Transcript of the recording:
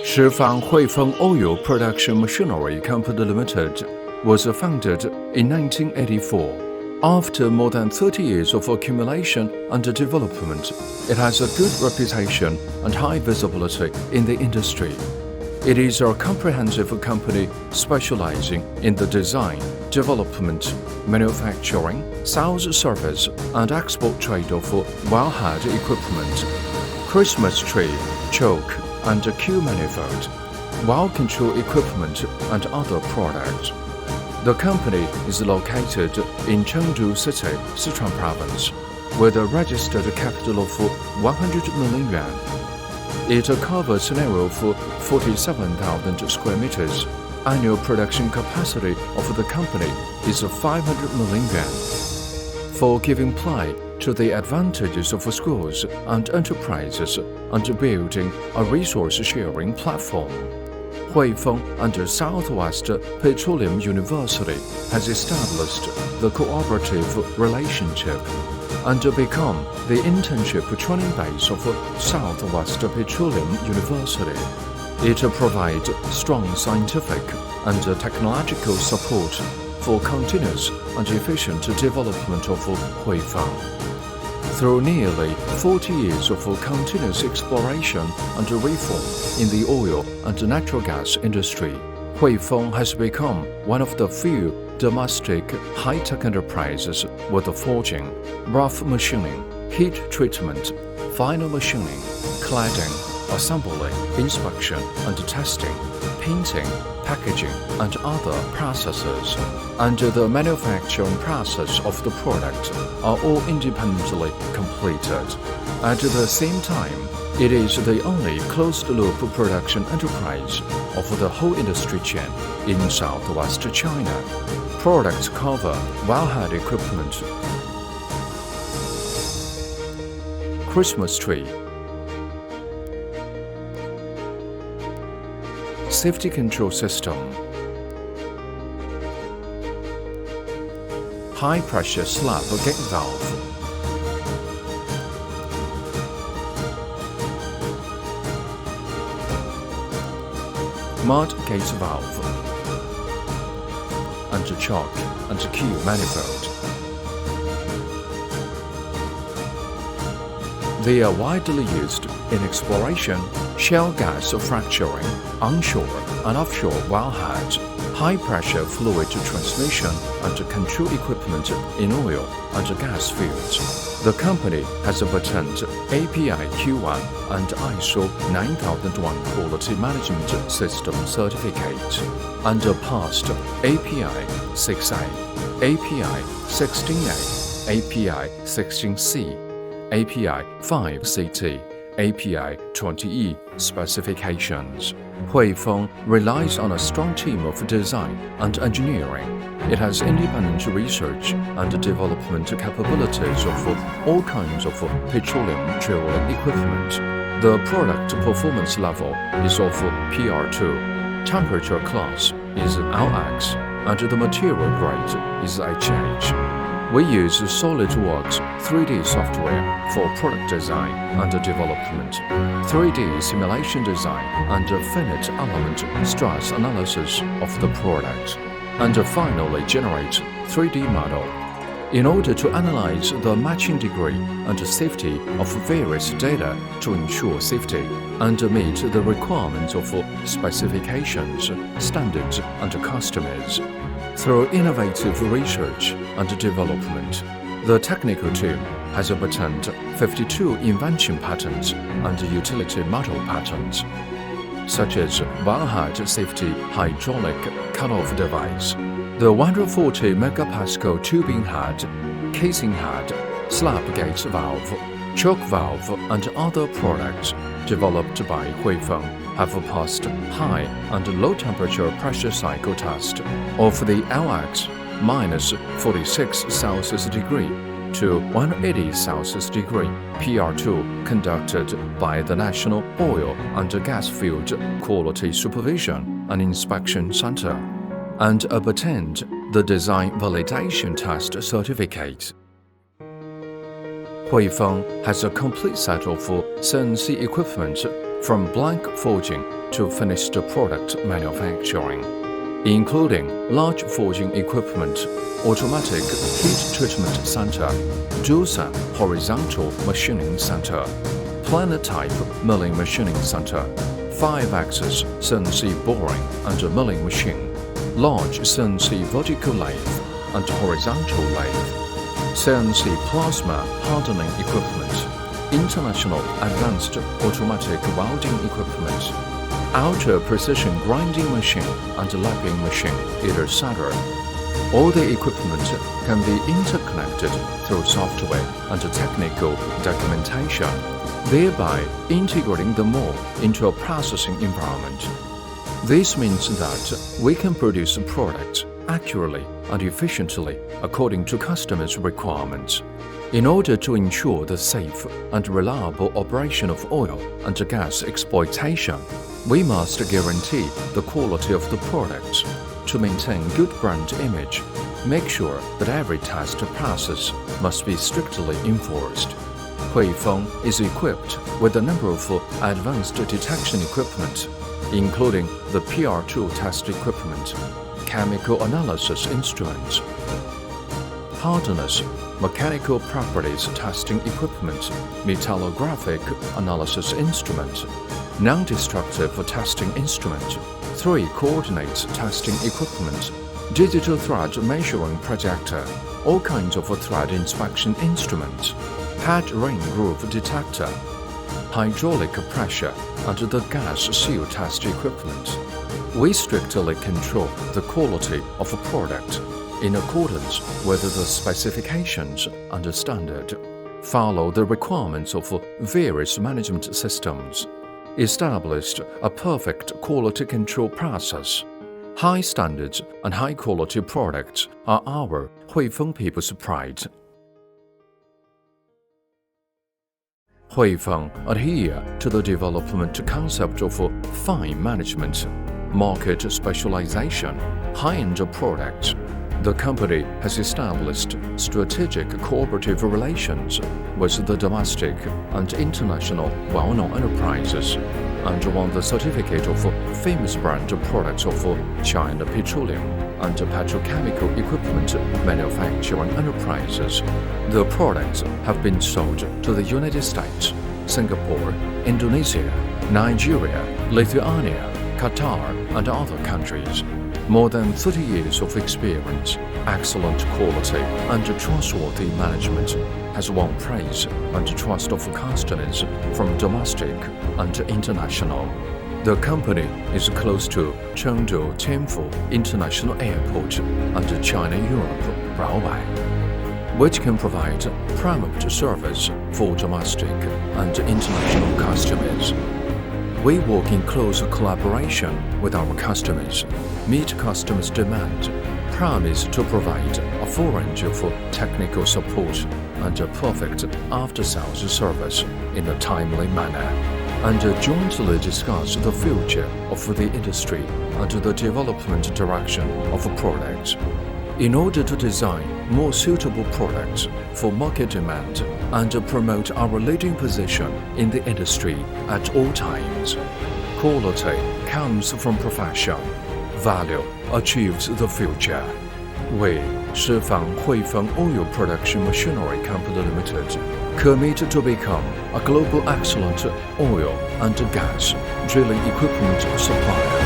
Shifang Huifeng Oil Production Machinery Company Limited was founded in 1984. After more than 30 years of accumulation and development, it has a good reputation and high visibility in the industry. It is a comprehensive company specializing in the design, development, manufacturing, sales service, and export trade of wellhead equipment, Christmas tree, choke, and Q manifold, well control equipment, and other products. The company is located in Chengdu City, Sichuan Province, with a registered capital of 100 million yuan. It covers an area of 47,000 square meters. Annual production capacity of the company is 500 million yuan. For giving play to the advantages of schools and enterprises and building a resource-sharing platform, Huifeng and Southwest Petroleum University has established the cooperative relationship and become the internship training base of Southwest Petroleum University. It provides strong scientific and technological support for continuous and efficient development of Huifeng. Through nearly 40 years of continuous exploration and reform in the oil and natural gas industry, Huifeng has become one of the few domestic high-tech enterprises with forging, rough machining, heat treatment, final machining, cladding, assembly, inspection and testing, painting, packaging, and other processes, and the manufacturing process of the product are all independently completed. At the same time, it is the only closed-loop production enterprise of the whole industry chain in southwest China. Products cover wellhead equipment, Christmas tree, safety control system, high-pressure slab gate valve, mud gate valve, and choke and Q manifold. They are widely used in exploration, shale gas fracturing, onshore and offshore wellhead, high-pressure fluid transmission and control equipment in oil and gas fields. The company has obtained API Q1 and ISO 9001 Quality Management System certificate and passed API 6A, API 16A, API 16C, API 5CT, API 20E specifications. Huifeng relies on a strong team of design and engineering. It has independent research and development capabilities of all kinds of petroleum drilling equipment. The product performance level is of PR2, temperature class is LX, and the material grade is HH. We use SolidWorks 3D software for product design and development, 3D simulation design and finite element stress analysis of the product, and finally generate 3D model. In order to analyze the matching degree and safety of various data to ensure safety and meet the requirements of specifications, standards, and customers. Through innovative research and development, the technical team has obtained 52 invention patents and utility model patents, such as wellhead safety hydraulic cut-off device, the 140 megapascal tubing head, casing head, slab gate valve, choke valve, and other products developed by Huifeng have passed high and low temperature pressure cycle test of the LX minus 46 Celsius degree to 180 Celsius degree PR2 conducted by the National Oil and Gas Field Quality Supervision and Inspection Center, and obtained the Design Validation Test certificate. Huifeng has a complete set of CNC equipment from blank forging to finished product manufacturing, including large forging equipment, automatic heat treatment center, dual-side horizontal machining center, planar-type milling machining center, 5-axis CNC boring and milling machine, large CNC vertical lathe and horizontal lathe, CNC plasma hardening equipment, international advanced automatic welding equipment, ultra-precision grinding machine and lapping machine, etc. All the equipment can be interconnected through software and technical documentation, thereby integrating them all into a processing environment. This means that we can produce products accurately and efficiently according to customers' requirements. In order to ensure the safe and reliable operation of oil and gas exploitation, we must guarantee the quality of the products. To maintain good brand image, make sure that every test process must be strictly enforced. Huifeng is equipped with a number of advanced detection equipment, including the PR2 test equipment, chemical analysis instruments, hardness, mechanical properties testing equipment, metallographic analysis instrument, non-destructive testing instrument, 3-coordinate testing equipment, digital thread measuring projector, all kinds of thread inspection instruments, head ring groove detector, hydraulic pressure and the gas seal test equipment. We strictly control the quality of a product in accordance with the specifications and standard, follow the requirements of various management systems, established a perfect quality control process. High standards and high-quality products are our Huifeng people's pride. Huifeng adhere to the development concept of fine management, market specialization, high-end products. The company has established strategic cooperative relations with the domestic and international well-known enterprises and won the certificate of famous brand products of China Petroleum and Petrochemical Equipment Manufacturing Enterprises. The products have been sold to the United States, Singapore, Indonesia, Nigeria, Lithuania, Qatar, and other countries. More than 30 years of experience, excellent quality, and trustworthy management has won praise and trust of customers from domestic and international. The company is close to Chengdu Tianfu International Airport and China-Europe Railway, which can provide prompt service for domestic and international customers. We work in close collaboration with our customers, meet customers' demand, promise to provide a full range of technical support and a perfect after-sales service in a timely manner, and jointly discuss the future of the industry and the development direction of products. In order to design more suitable products for market demand and promote our leading position in the industry at all times. Quality comes from profession. Value achieves the future. We, Shifang Huifeng Oil Production Machinery Company Limited, commit to become a global excellent oil and gas drilling equipment supplier.